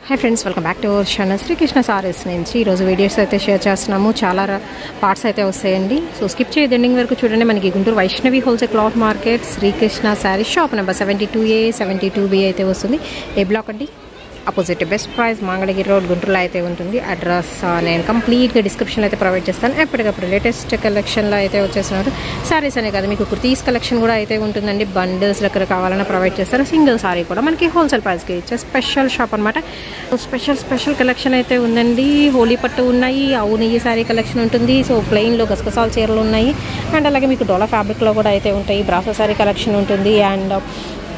Hi friends, welcome back to our channel Srikrishna sarees నుంచి. ఈరోజు videos అయితే షేర్ చేస్తున్నాము. చాలా పార్ట్స్ అయితే వస్తాయండి. సో స్కిప్ చేయదు, ఎండింగ్ వరకు చూడండి. మనకి Guntur Vaishnavi wholesale cloth market Srikrishna sarees shop number 72A 72B అయితే వస్తుంది. ఏ బ్లాక్ అండి, opposite best price Mangalagiri road గుంటూరులో అయితే ఉంటుంది. అడ్రస్ నేను కంప్లీట్గా డిస్క్రిప్షన్ అయితే ప్రొవైడ్ చేస్తాను. ఎప్పటికప్పుడు లేటెస్ట్ కలెక్షన్లో అయితే వచ్చేస్తున్నారు. సారీస్ అనే కదా, మీకు కుర్తీస్ కలెక్షన్ కూడా అయితే ఉంటుందండి. బండిల్స్ దగ్గర కావాలన్నా ప్రొవైడ్ చేస్తారు. సింగిల్ సారీ కూడా మనకి హోల్సేల్ ప్రైస్కి ఇచ్చే స్పెషల్ షాప్ అనమాట. స్పెషల్ కలెక్షన్ అయితే ఉందండి. హోలీ పట్టు ఉన్నాయి, నెయ్యి సారీ కలెక్షన్ ఉంటుంది. సో ప్లెయిన్లో గసగసాల చీరలు ఉన్నాయి. అండ్ అలాగే మీకు డోలా ఫ్యాబ్రిక్లో కూడా అయితే ఉంటాయి. బ్రాసో సారీ కలెక్షన్ ఉంటుంది. అండ్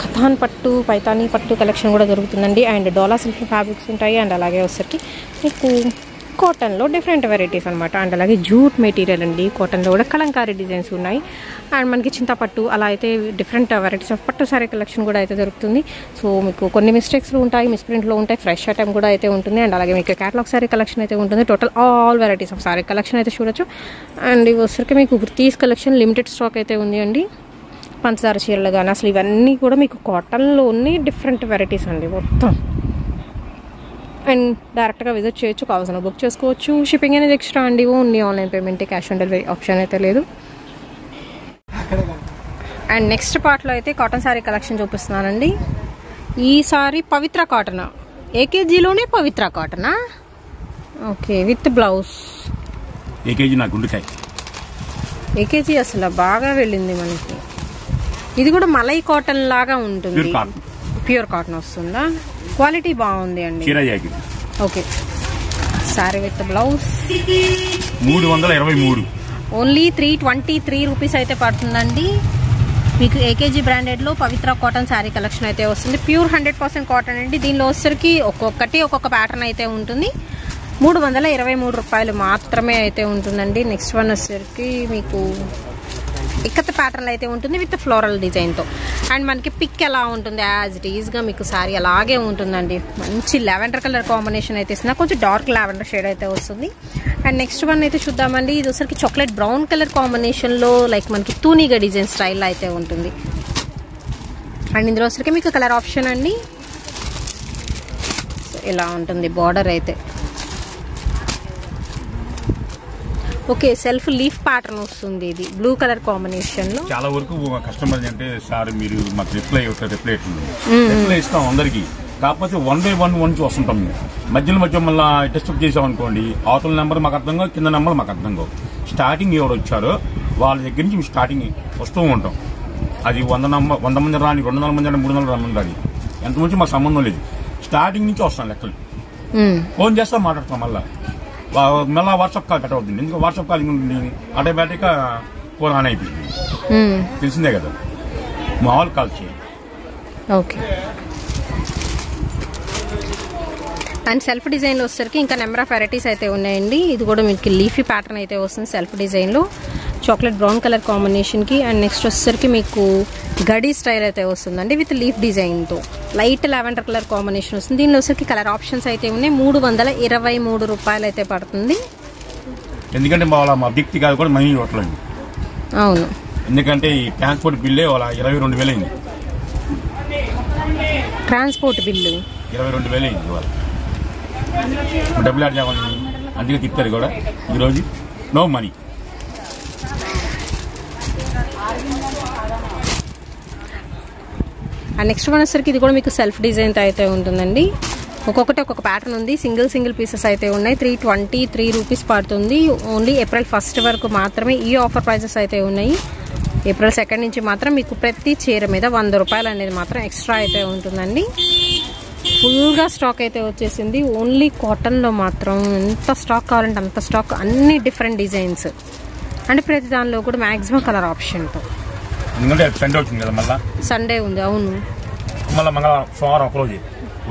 కథాన్ పట్టు, పైతానీ పట్టు కలెక్షన్ కూడా దొరుకుతుందండి. అండ్ డోలా సిల్క్ ఫ్యాబ్రిక్స్ ఉంటాయి. అండ్ అలాగే వచ్చేసరికి మీకు కాటన్లో డిఫరెంట్ వెరైటీస్ అనమాట. అండ్ అలాగే జూట్ మెటీరియల్ అండి. కాటన్లో కూడా కలంకారీ డిజైన్స్ ఉన్నాయి. అండ్ మనకి చింతపట్టు అలా అయితే డిఫరెంట్ వెరైటీస్ ఆఫ్ పట్టు సారీ కలెక్షన్ కూడా అయితే దొరుకుతుంది. సో మీకు కొన్ని మిస్టేక్స్లో ఉంటాయి, మిస్ప్రింట్లో ఉంటాయి, ఫ్రెష్ ఐటమ్ కూడా అయితే ఉంటుంది. అండ్ అలాగే మీకు క్యాటలాగ్ సారీ కలెక్షన్ అయితే ఉంటుంది. Total all varieties of sorry collection అయితే చూడొచ్చు. అండ్ ఇవి వచ్చేసరికి మీకు కుర్తీస్ కలెక్షన్ లిమిటెడ్ స్టాక్ అయితే ఉంది అండి. పంచదార చీరలు కానీ అసలు ఇవన్నీ కూడా మీకు కాటన్లోనే డిఫరెంట్ వెరైటీస్ అండి మొత్తం. అండ్ డైరెక్ట్గా విజిట్ చేయొచ్చు, కావాల్సిన బుక్ చేసుకోవచ్చు. షిప్పింగ్ అనేది ఎక్స్ట్రా అండి. Only online payment, cash on delivery option అయితే లేదు. అండ్ నెక్స్ట్ పార్ట్లో అయితే కాటన్ సారీ కలెక్షన్ చూపిస్తున్నానండి. ఈ సారీ పవిత్ర కాటన్, ఏకేజీలోనే పవిత్ర కాటనా? Okay, with blouse. ఏకేజీ అసలు బాగా వెళ్ళింది మనకి. ఇది కూడా మలై కాటన్ లాగా ఉంటుంది. ప్యూర్ కాటన్ వస్తుందా? క్వాలిటీ బాగుంది అండి. Okay, sorry with blouse 323, only 323 rupees అయితే పడుతుందండి. మీకు ఏకేజీ బ్రాండెడ్లో పవిత్ర కాటన్ శారీ కలెక్షన్ అయితే వస్తుంది. ప్యూర్ 100% కాటన్ అండి. దీనిలో వచ్చేసరికి ఒక్కొక్క ప్యాటర్న్ అయితే ఉంటుంది. 323 రూపాయలు మాత్రమే అయితే ఉంటుందండి. నెక్స్ట్ వన్ వచ్చేసరికి మీకు ఇక్కత ప్యాటర్న్ అయితే ఉంటుంది విత్ ఫ్లోరల్ డిజైన్తో. అండ్ మనకి పిక్ ఎలా ఉంటుంది, యాజ్ ఇట్ ఈజ్గా మీకు సారీ అలాగే ఉంటుందండి. మంచి లావెండర్ కలర్ కాంబినేషన్ అయితే ఇస్తున్నా, కొంచెం డార్క్ లావెండర్ షేడ్ అయితే వస్తుంది. అండ్ నెక్స్ట్ వన్ అయితే చూద్దామండి. ఇది వచ్చరికి చాక్లెట్ బ్రౌన్ కలర్ కాంబినేషన్లో లైక్ మనకి తూనీగా డిజైన్ స్టైల్లో అయితే ఉంటుంది. అండ్ ఇందులో వచ్చరికి మీకు కలర్ ఆప్షన్ అండి. ఇలా ఉంటుంది బార్డర్ అయితే. ఓకే, సెల్ఫ్ లీఫ్ ప్యాటర్న్ వస్తుంది. ఇది బ్లూ కలర్ కాంబినేషన్ లో. చాలా వరకు కస్టమర్ అంటే సార్ మీరు మాకు రిప్లై ఇస్తాం అందరికి. కాకపోతే 1 by 1 వస్తుంటాం. మధ్యలో మళ్ళీ టెస్ట్అప్ చేసాం అనుకోండి, అవతల నెంబర్ మాకు అర్థం కావు, కింద నెంబర్ మాకు అర్థం కావు. స్టార్టింగ్ ఎవరు వచ్చారో వాళ్ళ దగ్గర నుంచి స్టార్టింగ్ వస్తూ ఉంటాం. అది 100 మంది రాని, 200 మంది రాని, 300 మంది రాని, ఎంతమంది మాకు సంబంధం లేదు. స్టార్టింగ్ నుంచి వస్తాం లెక్కలు. ఫోన్ చేస్తాం, మాట్లాడతాం. మళ్ళీ వాట్సాప్ కాల్ కట్ అవుతుంది. ఎందుకంటే వాట్సాప్ కాల్ ఆటోమేటిక్గా ఫోన్ ఆన్ అయిపోయింది. తెలిసిందే కదా, మామూలు కాల్ చేయండి. ఓకే. అండ్ సెల్ఫ్ డిజైన్లో వచ్చేసరికి ఇంకా నెంబర్ ఆఫ్ వెరైటీస్ అయితే ఉన్నాయండి. ఇది కూడా మీకు లీఫీ ప్యాటర్న్ అయితే వస్తుంది సెల్ఫ్ డిజైన్లో, చాక్లెట్ బ్రౌన్ కలర్ కాంబినేషన్కి. అండ్ నెక్స్ట్ వచ్చేసరికి మీకు గడి స్టైల్ అయితే వస్తుందండి విత్ లీఫ్ డిజైన్తో. లైట్ లావెండర్ కలర్ కాంబినేషన్ వస్తుంది. దీనిలో వచ్చేసరికి కలర్ ఆప్షన్స్ అయితే ఉన్నాయి. 323 రూపాయలు అయితే పడుతుంది. ఎందుకంటే మా వ్యక్తి కాదు కూడా మనీ ఇవ్వట్లేదు. అవును, ఎందుకంటే ఈ ట్రాన్స్పోర్ట్ బిల్లే 22,000 అయింది. ట్రాన్స్పోర్ట్ బిల్లు 22,000 అయింది. ఇవాళ డబ్బులు యాడ్ చేయాలని అందుకే తిప్పారు కూడా. ఈరోజు no money. And next one వచ్చేసరికి ఇది కూడా మీకు సెల్ఫ్ డిజైన్తో అయితే ఉంటుందండి. ఒక్కొక్కటి ఒక్కొక్క ప్యాటర్న్ ఉంది. సింగిల్ పీసెస్ అయితే ఉన్నాయి. 323 రూపీస్ పడుతుంది. ఓన్లీ ఏప్రిల్ 1 వరకు మాత్రమే ఈ ఆఫర్ ప్రైజెస్ అయితే ఉన్నాయి. ఏప్రిల్ 2 నుంచి మాత్రం మీకు ప్రతి చీర మీద 100 రూపాయలు అనేది మాత్రం ఎక్స్ట్రా అయితే ఉంటుందండి. ఫుల్గా స్టాక్ అయితే వచ్చేసింది. ఓన్లీ కాటన్లో మాత్రం ఎంత స్టాక్ కావాలంటే అంత స్టాక్, అన్ని డిఫరెంట్ డిజైన్స్. అంటే ప్రతి దానిలో కూడా మ్యాక్సిమం కలర్ ఆప్షన్తో. సండే ఉంది, అవును. మళ్ళీ మంగళవారం, సోమవారం ఒకరోజు.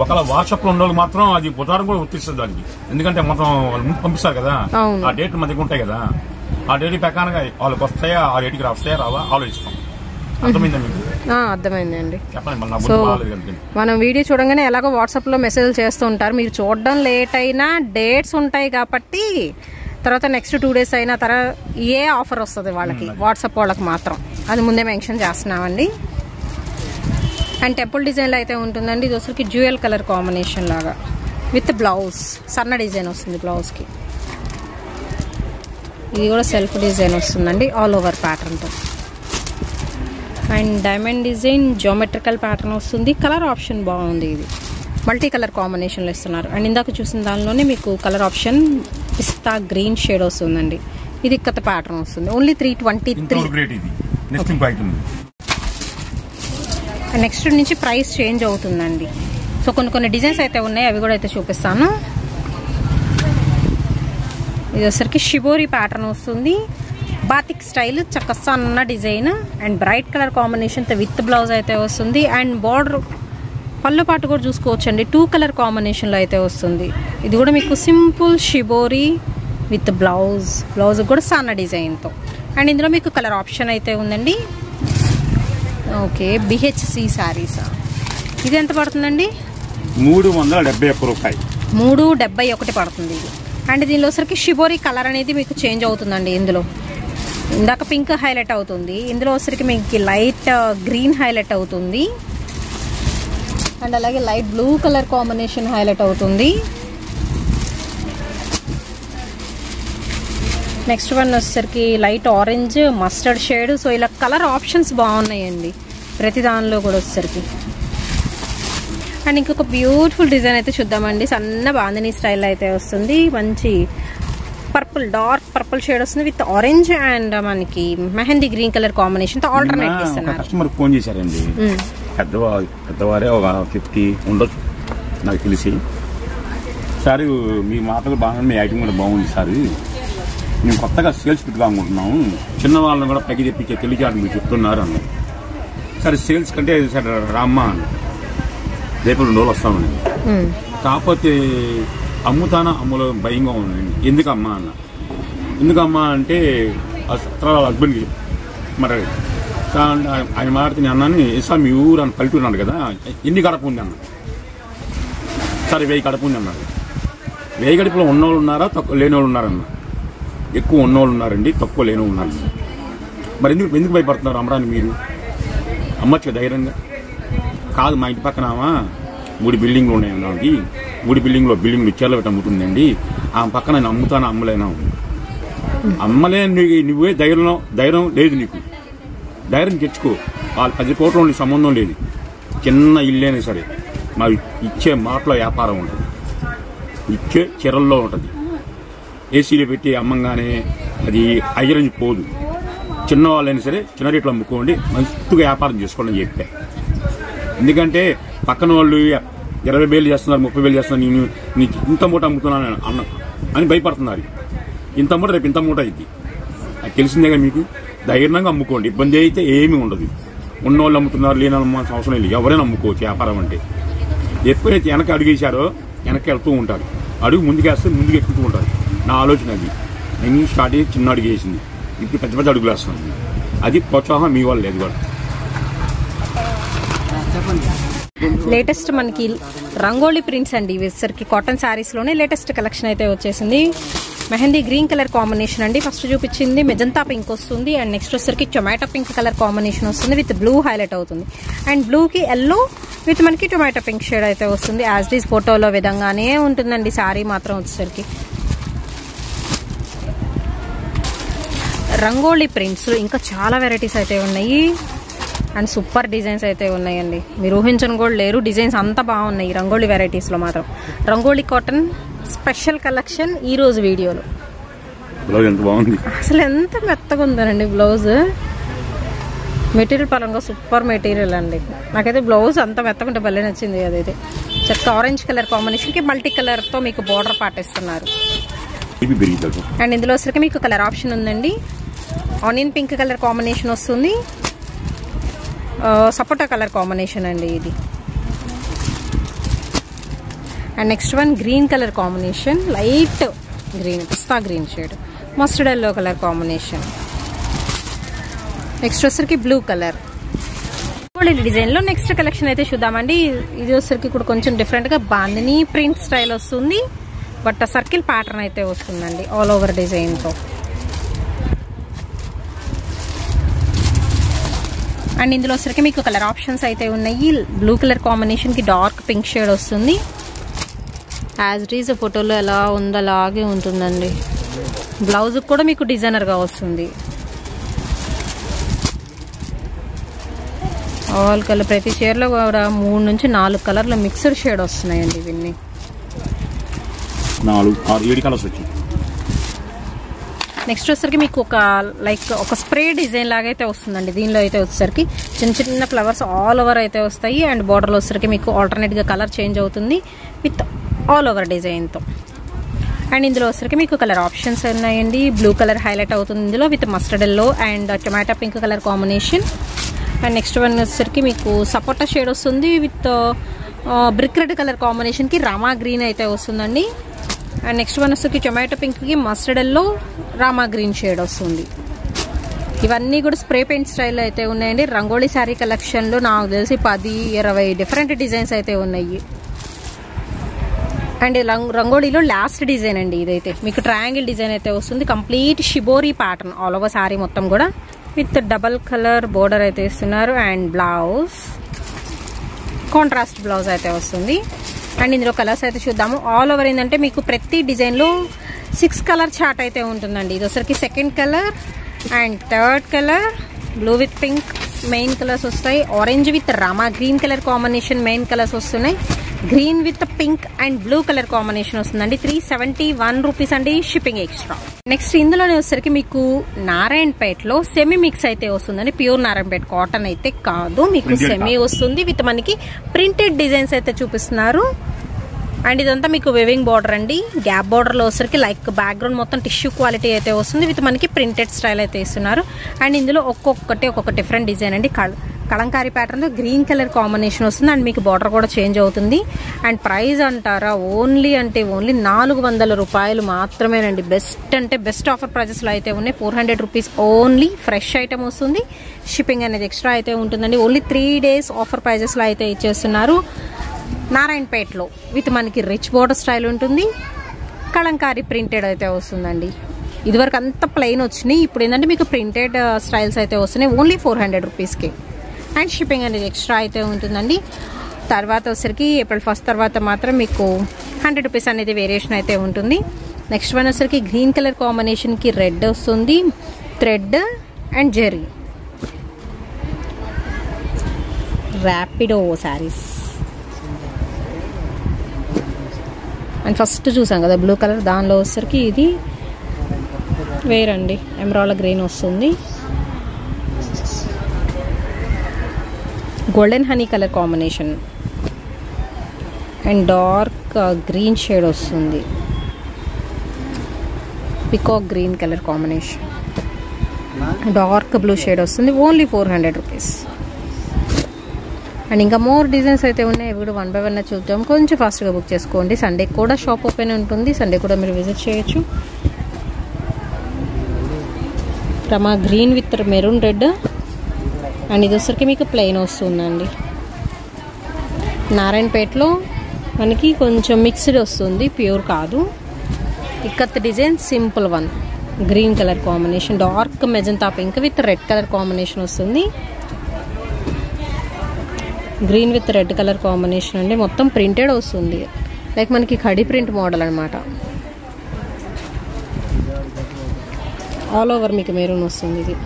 ఒకవేళ వాట్సాప్ లో ఉన్న మాత్రం అది బుధవారం కూడా వర్తిస్తుంది దానికి. ఎందుకంటే మొత్తం వాళ్ళు ముందు పంపిస్తారు కదా, ఆ డేట్ మన దగ్గర ఉంటాయి కదా. ఆ డేట్ ప్రకారంగా వాళ్ళకి వస్తాయా, ఆ డేట్కి వస్తాయా రావా ఆలోచిస్తాం. అర్థమైందండి. సో మనం వీడియో చూడంగానే ఎలాగో వాట్సాప్ లో మెసేజ్ చేస్తూ ఉంటారు. మీరు చూడడం లేట్ అయినా డేట్స్ ఉంటాయి కాబట్టి తర్వాత నెక్స్ట్ 2 days అయినా తర్వాత ఏ ఆఫర్ వస్తుంది వాళ్ళకి, వాట్సాప్ వాళ్ళకి మాత్రం అది ముందే మెన్షన్ చేస్తున్నామండి. అండ్ టెంపుల్ డిజైన్లో అయితే ఉంటుందండి. ఇది వచ్చరికి డ్యూయల్ కలర్ కాంబినేషన్ లాగా విత్ బ్లౌజ్ సన్న డిజైన్ వస్తుంది బ్లౌజ్కి. ఇది కూడా సెల్ఫ్ డిజైన్ వస్తుందండి ఆల్ ఓవర్ ప్యాటర్న్తో. And diamond design geometrical pattern వస్తుంది. కలర్ ఆప్షన్ బాగుంది. ఇది మల్టీ కలర్ కాంబినేషన్లో ఇస్తున్నారు. అండ్ ఇందాక చూసిన దానిలోనే మీకు కలర్ ఆప్షన్ పిస్తా గ్రీన్ షేడ్ వస్తుందండి. ఇది కొత్త ప్యాటర్న్ వస్తుంది. ఓన్లీ 323. నెక్స్ట్ నుంచి ప్రైస్ చేంజ్ అవుతుందండి. సో కొన్ని డిజైన్స్ అయితే ఉన్నాయి, అవి కూడా అయితే చూపిస్తాను. ఇది వచ్చరికి షిబోరి ప్యాటర్న్ వస్తుంది. బాతిక్ స్టైల్ చక్క సన్న డిజైన్ అండ్ బ్రైట్ కలర్ కాంబినేషన్తో విత్ బ్లౌజ్ అయితే వస్తుంది. అండ్ బార్డర్ పళ్ళు పాటు కూడా చూసుకోవచ్చండి, 2 కలర్ కాంబినేషన్లో అయితే వస్తుంది. ఇది కూడా మీకు సింపుల్ షిబోరి విత్ బ్లౌజ్ కూడా సన్న డిజైన్తో. అండ్ ఇందులో మీకు కలర్ ఆప్షన్ అయితే ఉందండి. Okay, BHC saris. ఇది ఎంత పడుతుందండి? 371 రూపాయలు. 371 పడుతుంది ఇది. అండ్ దీనిలో సరికి షిబోరి కలర్ అనేది మీకు చేంజ్ అవుతుందండి. ఇందులో ఇందాక పింక్ హైలైట్ అవుతుంది, ఇందులో వచ్చరికి మీకు లైట్ గ్రీన్ హైలైట్ అవుతుంది. అండ్ అలాగే light blue colour combination highlight అవుతుంది. నెక్స్ట్ వన్ వచ్చేసరికి light orange mustard shade. So ఇలా కలర్ ఆప్షన్స్ బాగున్నాయండి ప్రతి దానిలో కూడా వచ్చేసరికి. అండ్ ఇంకొక బ్యూటిఫుల్ డిజైన్ అయితే చూద్దామండి. సన్న బాందిని స్టైల్ అయితే వస్తుంది. మంచి పర్పుల్, డార్క్ పర్పుల్ షేడ్ వస్తుంది విత్ ఆరెంజ్ అండ్ మనకి మెహందీ గ్రీన్ కలర్ కాంబినేషన్ తో ఆల్టర్నేట్ ఇస్తున్నారు. కస్టమర్ ఫోన్ చేశారండి, పెద్దవారే ఒక 50 ఉండొచ్చు నాకు తెలిసి. సార్ మీ మాటలు బాగుంది, మీ ఐటమ్ కూడా బాగుంది సార్, మేము కొత్తగా సేల్స్ పెట్టుకోనుకుంటున్నాము, చిన్నవాళ్ళని కూడా పైకి తెప్పించే తెలియజేయాలని మీరు చెప్తున్నారు అన్న. సరే సేల్స్ కంటే సార్ రామ్మా అన్న, రేపు 2 రోజులు వస్తామని. కాకపోతే అమ్ముతానా అమ్ములో భయంగా ఉందండి. ఎందుకమ్మా అన్న, ఎందుకమ్మా అంటే వాళ్ళ హస్బెండ్కి మరి ఆయన మాడితే నేను అన్నాను, సార్ మీ ఊరు అని పల్లెటూరు అన్నాడు కదా, ఎన్ని గడప ఉంది అన్న. సరే 1000 గడప ఉంది అన్నారు. 1000 గడపలో ఉన్నోళ్ళు ఉన్నారా, తక్కువ లేని వాళ్ళు ఉన్నారన్న? ఎక్కువ ఉన్నోళ్ళు ఉన్నారండి, తక్కువ లేని ఉన్నారు. మరి ఎందుకు భయపడుతున్నారు అమ్మరాని? మీరు అమ్మచ్చు ధైర్యంగా. కాదు, మా ఇంటి పక్కన 3 బిల్డింగ్లు ఉన్నాయండి, ఆమెకి 3 బిల్డింగ్లు చీరలు పెట్టి అమ్ముతుందండి, ఆమె పక్కన నేను అమ్ముతాను అమ్మలేనా? అమ్మలే నువ్వే ధైర్యం లేదు నీకు, ధైర్యం తెచ్చుకో. వాళ్ళు 10 కోట్ల నుండి సంబంధం లేదు, చిన్న ఇల్లేనా సరే మరి ఇచ్చే మాటలో వ్యాపారం ఉంటుంది, ఇచ్చే చీరల్లో ఉంటుంది. ఏసీలో పెట్టి అమ్మంగానే అది ఐరన్ పోదు. చిన్నవాళ్ళైనా సరే చిన్న రేట్లు అమ్ముకోండి, మంచిగా వ్యాపారం చేసుకోండి అని చెప్పా. ఎందుకంటే పక్కన వాళ్ళు 20,000 చేస్తున్నారు, 30,000 చేస్తున్నారు, నేను నీకు ఇంత మూట అమ్ముతున్నాను అన్న అని భయపడుతున్నారు. ఇంత మూట రేపు ఇంత మూట అయింది, అది తెలిసిందేగా మీకు. ధైర్యంగా అమ్ముకోండి, ఇబ్బంది అయితే ఏమీ ఉండదు. ఉన్నోళ్ళు అమ్ముతున్నారు, లేని అమ్మాల్సిన అవసరం లేదు, ఎవరైనా అమ్ముకోవచ్చు వ్యాపారం అంటే. ఎప్పుడైతే వెనక అడుగేశారో వెనక్కి వెళ్తూ ఉంటారు, అడుగు ముందుకేస్తే ముందుకు ఎక్కుతూ ఉంటారు. నా ఆలోచన అది. నేను స్టార్ట్ అయ్యి చిన్న అడుగు వేసింది, ఇప్పుడు పెద్ద పెద్ద అడుగులు వేస్తున్నాను. అది ప్రోత్సాహం మీ వాళ్ళు లేదు కూడా. లేటెస్ట్ మనకి రంగోలీ ప్రింట్స్ అండి, ఇవి కాటన్ శారీస్లోనే లేటెస్ట్ కలెక్షన్ అయితే వచ్చేసింది. మెహందీ గ్రీన్ కలర్ కాంబినేషన్ అండి. ఫస్ట్ చూపించింది మెజంతా పింక్ వస్తుంది, అండ్ నెక్స్ట్ వచ్చరికి టొమాటో పింక్ కలర్ కాంబినేషన్ వస్తుంది విత్ బ్లూ హైలైట్ అవుతుంది. అండ్ బ్లూకి ఎల్లో విత్ మనకి టొమాటో పింక్ షేడ్ అయితే వస్తుంది. యాజ్ ఇట్ ఈస్ ఫోటోలో విధంగానే ఉంటుందండి శారీ మాత్రం వచ్చేసరికి. రంగోలీ ప్రింట్స్ ఇంకా చాలా వెరైటీస్ అయితే ఉన్నాయి అండ్ సూపర్ డిజైన్స్ అయితే ఉన్నాయండి. మీరు ఊహించని కూడా లేరు, డిజైన్స్ అంతా బాగున్నాయి రంగోలీ వెరైటీస్లో మాత్రం. రంగోలీ కాటన్ స్పెషల్ కలెక్షన్ ఈ రోజు వీడియోలో. అసలు ఎంత మెత్తగా ఉందనండి బ్లౌజ్, మెటీరియల్ పరంగా సూపర్ మెటీరియల్ అండి. నాకైతే బ్లౌజ్ అంత మెత్తగా ఉంటే భలే నచ్చింది. అదైతే చక్కగా ఆరెంజ్ కలర్ కాంబినేషన్కి మల్టీ కలర్తో మీకు బార్డర్ పాటిస్తున్నారు. అండ్ ఇందులో వచ్చరికి మీకు కలర్ ఆప్షన్ ఉందండి. ఆనియన్ పింక్ కలర్ కాంబినేషన్ వస్తుంది, సపోటా కలర్ కాంబినేషన్ అండి ఇది. And next one green colour combination, light green, pista green shade, mustard yellow colour combination. Next వచ్చరికి బ్లూ కలర్. డిజైన్లో నెక్స్ట్ కలెక్షన్ అయితే చూద్దామండి. ఇది వచ్చరికి కూడా కొంచెం డిఫరెంట్గా బాందిని ప్రింట్ స్టైల్ వస్తుంది, బట్ సర్కిల్ ప్యాటర్న్ అయితే వస్తుందండి ఆల్ ఓవర్ డిజైన్తో. అండ్ ఇందులో వచ్చరికి మీకు కలర్ ఆప్షన్స్ అయితే ఉన్నాయి. బ్లూ కలర్ కాంబినేషన్కి డార్క్ పింక్ షేడ్ వస్తుంది, యాజ్ ఇట్ ఈజ్ ఫోటోలో ఎలా ఉందో అలాగే ఉంటుందండి. బ్లౌజ్ కూడా మీకు డిజైనర్గా వస్తుంది. ఆల్ కలర్, ప్రతి చీరలో కూడా 3 నుంచి 4 కలర్ల మిక్స్డ్ షేడ్ వస్తున్నాయండి. ఇవన్నీ 4, 6, 7 కలర్స్ వచ్చాయి. నెక్స్ట్ వచ్చేసరికి మీకు ఒక స్ప్రే డిజైన్ లాగా అయితే వస్తుందండి. దీనిలో అయితే వచ్చేసరికి చిన్న చిన్న ఫ్లవర్స్ ఆల్ ఓవర్ అయితే వస్తాయి. అండ్ బార్డర్లో వచ్చేసరికి మీకు ఆల్టర్నేట్గా కలర్ చేంజ్ అవుతుంది విత్ ఆల్ ఓవర్ డిజైన్తో. అండ్ ఇందులో వచ్చేసరికి మీకు కలర్ ఆప్షన్స్ ఉన్నాయండి. బ్లూ కలర్ హైలైట్ అవుతుంది ఇందులో with mustard yellow and tomato pink colour combination. And next one వచ్చేసరికి మీకు సపోటా షేడ్ వస్తుంది విత్ బ్రిక్ రెడ్ కలర్ కాంబినేషన్కి రామా గ్రీన్ అయితే వస్తుందండి. అండ్ నెక్స్ట్ వన్ వచ్చేసరికి టొమాటో పింక్కి mustard yellow Rama green shade వస్తుంది. ఇవన్నీ కూడా స్ప్రే పెయింట్ స్టైల్లో అయితే ఉన్నాయండి. రంగోలీ శారీ కలెక్షన్లో నాకు తెలిసి 10-20 డిఫరెంట్ డిజైన్స్ అయితే ఉన్నాయి. అండ్ రంగోలీలో లాస్ట్ డిజైన్ అండి ఇదైతే. మీకు ట్రయాంగిల్ డిజైన్ అయితే వస్తుంది. Complete shibori pattern all over sari మొత్తం కూడా విత్ డబల్ కలర్ బోర్డర్ అయితే ఇస్తున్నారు. అండ్ బ్లౌజ్ కాంట్రాస్ట్ బ్లౌజ్ అయితే వస్తుంది. అండ్ ఇందులో కలర్స్ అయితే చూద్దాము. ఆల్ ఓవర్ ఏంటంటే మీకు ప్రతి డిజైన్లో 6 కలర్ చార్ట్ అయితే ఉంటుందండి. ఇది వచ్చరికి second colour and third colour, blue with pink main colours వస్తాయి. Orange with rama green colour combination main colours వస్తున్నాయి. Green with pink and blue colour combination వస్తుందండి. 371 రూపీస్ అండి, షిప్పింగ్ ఎక్స్ట్రా. నెక్స్ట్ ఇందులోనే వచ్చేసరికి మీకు నారాయణపేటలో సెమీ మిక్స్ అయితే వస్తుందండి. ప్యూర్ నారాయణపేట కాటన్ అయితే కాదు, మీకు సెమీ వస్తుంది విత్ మనకి ప్రింటెడ్ డిజైన్స్ అయితే చూపిస్తున్నారు. అండ్ ఇదంతా మీకు వేవింగ్ బార్డర్ అండి. గ్యాప్ బార్డర్లో వచ్చరికి లైక్ బ్యాక్గ్రౌండ్ మొత్తం టిష్యూ క్వాలిటీ అయితే వస్తుంది విత్ మనకి ప్రింటెడ్ స్టైల్ అయితే ఇస్తున్నారు. అండ్ ఇందులో ఒక్కొక్క డిఫరెంట్ డిజైన్ అండి. కలంకారీ ప్యాటర్న్లో గ్రీన్ కలర్ కాంబినేషన్ వస్తుంది. అండ్ మీకు బార్డర్ కూడా చేంజ్ అవుతుంది. అండ్ ప్రైస్ అంటారా ఓన్లీ 400 రూపాయలు మాత్రమేనండి. బెస్ట్ అంటే బెస్ట్ ఆఫర్ ప్రైజెస్లో అయితే ఉన్నాయి. 400 రూపీస్ ఓన్లీ. ఫ్రెష్ ఐటమ్ వస్తుంది, షిప్పింగ్ అనేది ఎక్స్ట్రా అయితే ఉంటుందండి. ఓన్లీ 3 days ఆఫర్ ప్రైజెస్లో అయితే ఇచ్చేస్తున్నారు. నారాయణపేటలో విత్ మనకి రిచ్ బోర్డర్ స్టైల్ ఉంటుంది. కలంకారీ ప్రింటెడ్ అయితే వస్తుందండి. ఇదివరకు అంతా ప్లెయిన్ వచ్చినాయి, ఇప్పుడు ఏంటంటే మీకు ప్రింటెడ్ స్టైల్స్ అయితే వస్తున్నాయి. ఓన్లీ 400 రూపీస్కి. అండ్ షిప్పింగ్ అనేది ఎక్స్ట్రా అయితే ఉంటుందండి. తర్వాత వచ్చరికి April 1st తర్వాత మాత్రం మీకు 100 రూపీస్ అనేది వేరియేషన్ అయితే ఉంటుంది. నెక్స్ట్ వన్ వచ్చరికి గ్రీన్ కలర్ కాంబినేషన్కి రెడ్ వస్తుంది, థ్రెడ్ అండ్ జెరీ. ర్యాపిడో శారీస్. అండ్ ఫస్ట్ చూసాం కదా బ్లూ కలర్, దానిలో వచ్చరికి ఇది వేరండి. ఎమరాల్డ్ గ్రీన్ వస్తుంది, golden honey colour combination and dark green shade వస్తుంది. Peacock green colour combination, dark blue shade వస్తుంది. Only 400 rupees. అండ్ ఇంకా మోర్ డిజైన్స్ అయితే ఉన్నాయి. ఇవి కూడా 1 by 1 చూద్దాం. కొంచెం ఫాస్ట్గా బుక్ చేసుకోండి. సండే కూడా షాప్ ఓపెన్ ఉంటుంది, సండే కూడా మీరు విజిట్ చేయొచ్చు. Rama green with maroon red. And ఇది వచ్చరికి మీకు ప్లెయిన్ వస్తుందండి. నారాయణపేటలో మనకి కొంచెం మిక్స్డ్ వస్తుంది, ప్యూర్ కాదు. Ikat design simple one, green colour combination, dark magenta pink with red colour combination వస్తుంది. Green with red colour combination అండి. మొత్తం ప్రింటెడ్ వస్తుంది, లైక్ మనకి ఖడీ ప్రింట్ మోడల్ అనమాట. ఆల్ ఓవర్ మీకు మెరూన్ వస్తుంది. ఇది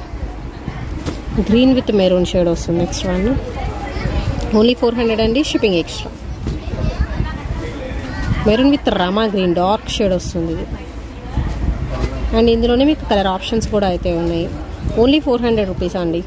గ్రీన్ విత్ మెరూన్ షేడ్ వస్తుంది. నెక్స్ట్ వన్ ఓన్లీ 400 అండి, shipping extra. Maroon with rama green dark shade వస్తుంది ఇది. అండ్ ఇందులోనే మీకు కలర్ ఆప్షన్స్ కూడా అయితే ఉన్నాయి. ఓన్లీ 400 రూపీస్ అండి.